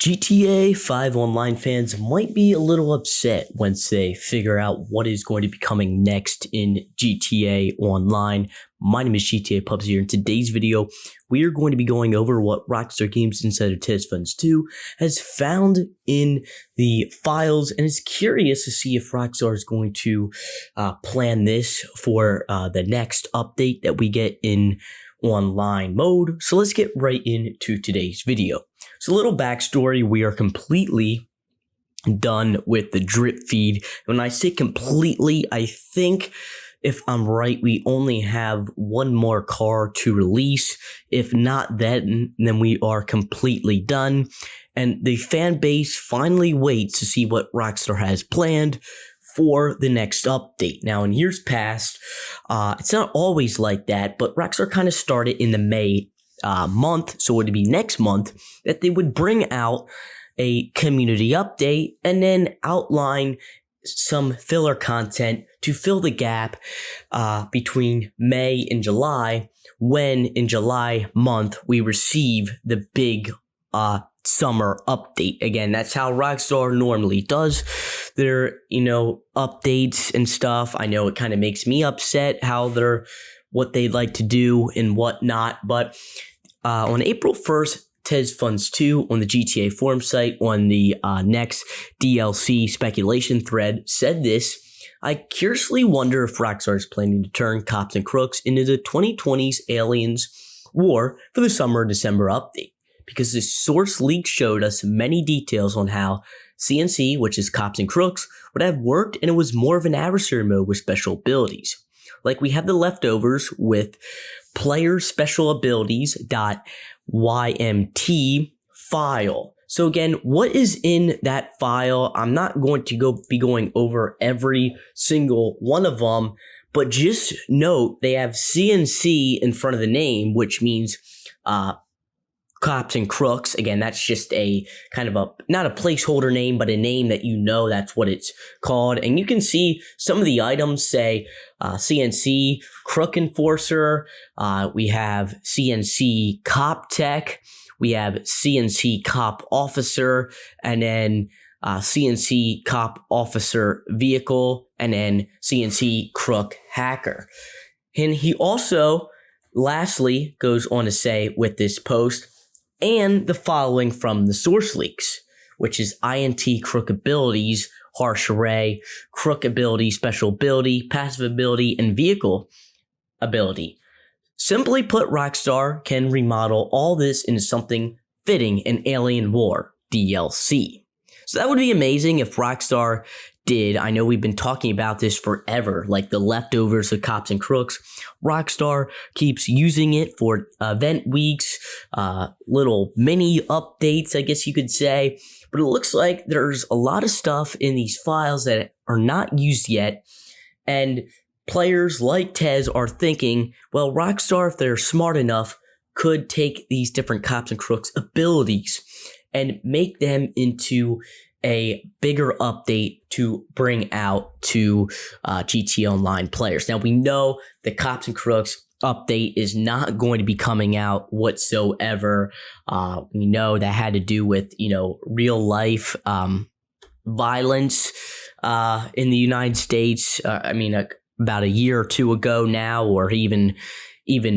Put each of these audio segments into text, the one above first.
GTA 5 Online fans might be a little upset once they figure out what is going to be coming next in GTA Online. My name is GTA Pubs here. In today's video, we are going to be going over what Rockstar Games Insider Tease Funds 2 has found in the files and is curious to see if Rockstar is going to plan this for the next update that we get in online mode. So let's get right into today's video. So a little backstory, we are completely done with the drip feed. When I say completely, I think if I'm right, we only have one more car to release. If not then we are completely done. And the fan base finally waits to see what Rockstar has planned for the next update. Now, in years past, it's not always like that, but Rockstar kind of started in the May month, so it would be next month, that they would bring out a community update and then outline some filler content to fill the gap between May and July, when in July month we receive the big summer update. Again, that's how Rockstar normally does their, updates and stuff. I know it kind of makes me upset how what they'd like to do and whatnot, but on April 1st, Tease Funds 2 on the GTA forum site on the next DLC speculation thread said this: I curiously wonder if Rockstar is planning to turn cops and crooks into the 2020s aliens war for the summer December update, because the source leak showed us many details on how CNC, which is cops and crooks, would have worked, and it was more of an adversary mode with special abilities. Like, we have the leftovers with player special abilities.ymt file. So again, what is in that file? I'm not going to be going over every single one of them, but just note they have CNC in front of the name, which means cops and crooks. Again, that's just a kind of not a placeholder name, but a name that that's what it's called. And you can see some of the items say CNC crook enforcer. We have CNC cop tech. We have CNC cop officer, and then CNC cop officer vehicle, and then CNC crook hacker. And he also lastly goes on to say with this post, and the following from the source leaks, which is INT crook abilities, harsh array, crook ability, special ability, passive ability, and vehicle ability. Simply put, Rockstar can remodel all this into something fitting an Alien War DLC. So that would be amazing if Rockstar did. I know we've been talking about this forever, like the leftovers of cops and crooks. Rockstar keeps using it for event weeks, little mini updates, I guess you could say. But it looks like there's a lot of stuff in these files that are not used yet. And players like Tez are thinking, well, Rockstar, if they're smart enough, could take these different cops and crooks abilities and make them into a bigger update to bring out to GTA Online players. Now, we know the cops and crooks update is not going to be coming out whatsoever. We know that had to do with, real life violence in the United States. About a year or two ago now, or even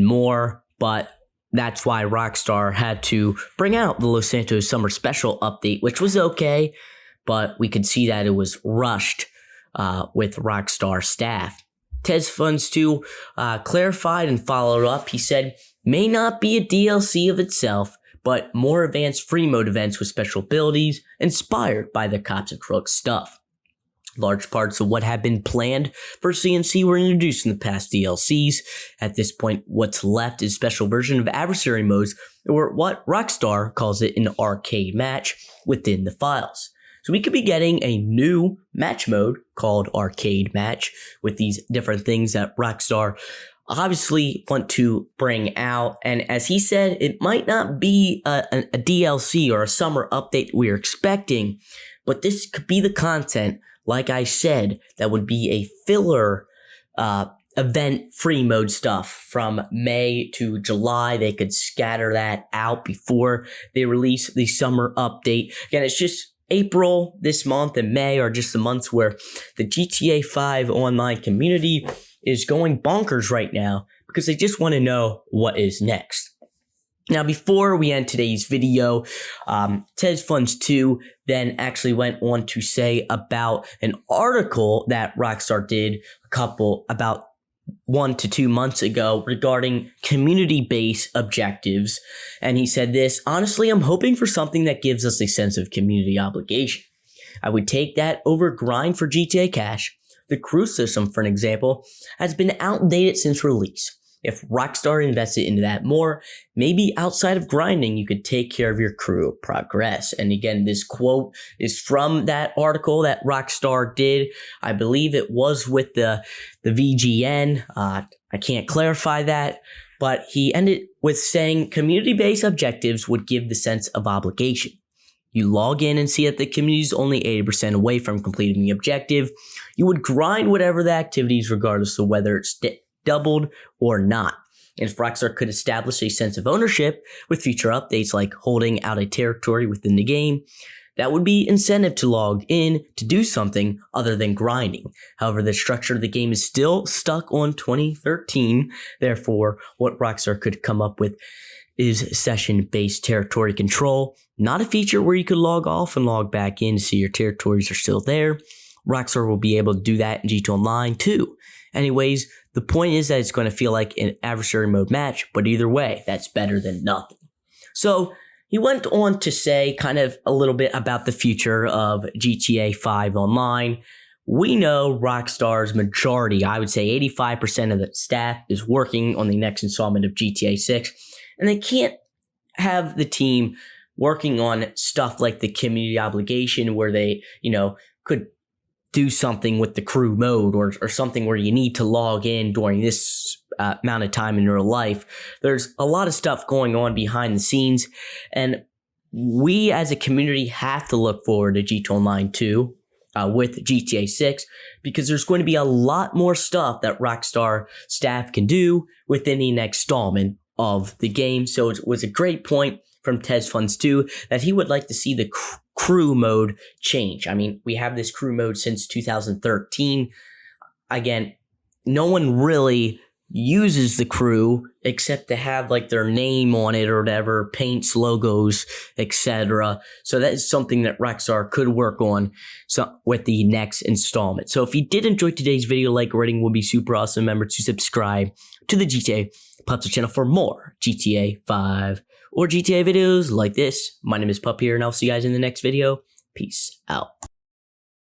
more, but that's why Rockstar had to bring out the Los Santos Summer Special update, which was okay, but we could see that it was rushed with Rockstar staff. Tease Funds 2 clarified and followed up. He said, may not be a DLC of itself, but more advanced free mode events with special abilities inspired by the cops and crooks stuff. Large parts of what had been planned for CNC were introduced in the past DLCs. At this point, what's left is a special version of adversary modes, or what Rockstar calls it, an arcade match within the files. So we could be getting a new match mode called Arcade Match with these different things that Rockstar obviously want to bring out. And as he said, it might not be a DLC or a summer update we're expecting, but this could be the content, like I said, that would be a filler event free mode stuff from May to July. They could scatter that out before they release the summer update. Again, it's just April this month and May are just the months where the GTA 5 online community is going bonkers right now because they just want to know what is next. Now, before we end today's video, Tease Funds 2 then actually went on to say about an article that Rockstar did about 1 to 2 months ago regarding community-based objectives. And he said this, honestly, I'm hoping for something that gives us a sense of community obligation. I would take that over grind for GTA Cash. The crew system, for an example, has been outdated since release. If Rockstar invested into that more, maybe outside of grinding, you could take care of your crew progress. And again, this quote is from that article that Rockstar did. I believe it was with the VGN. I can't clarify that, but he ended with saying community-based objectives would give the sense of obligation. You log in and see that the community is only 80% away from completing the objective. You would grind whatever the activity is regardless of whether it's doubled or not. And if Rockstar could establish a sense of ownership with future updates like holding out a territory within the game, that would be incentive to log in to do something other than grinding. However, the structure of the game is still stuck on 2013. Therefore, what Rockstar could come up with is session-based territory control, not a feature where you could log off and log back in to see your territories are still there. Rockstar will be able to do that in GTA Online too. Anyways, the point is that it's going to feel like an adversary mode match, but either way, that's better than nothing. So he went on to say kind of a little bit about the future of GTA 5 Online. We know Rockstar's majority, I would say 85% of the staff is working on the next installment of GTA 6, and they can't have the team working on stuff like the community obligation where they, could do something with the crew mode or something where you need to log in during this amount of time in your life. There's a lot of stuff going on behind the scenes, and we as a community have to look forward to GTA Online 2 with GTA 6 because there's going to be a lot more stuff that Rockstar staff can do within the next installment of the game. So it was a great point from Tease Funds 2 that he would like to see the crew mode change. I mean, we have this crew mode since 2013. Again, no one really uses the crew except to have like their name on it or whatever, paints, logos, etc. So that is something that Rockstar could work on with the next installment. So if you did enjoy today's video, like rating would be super awesome. Remember to subscribe to the GTA Pup channel for more GTA 5 or GTA videos like this. My name is Pup here, and I'll see you guys in the next video. Peace out.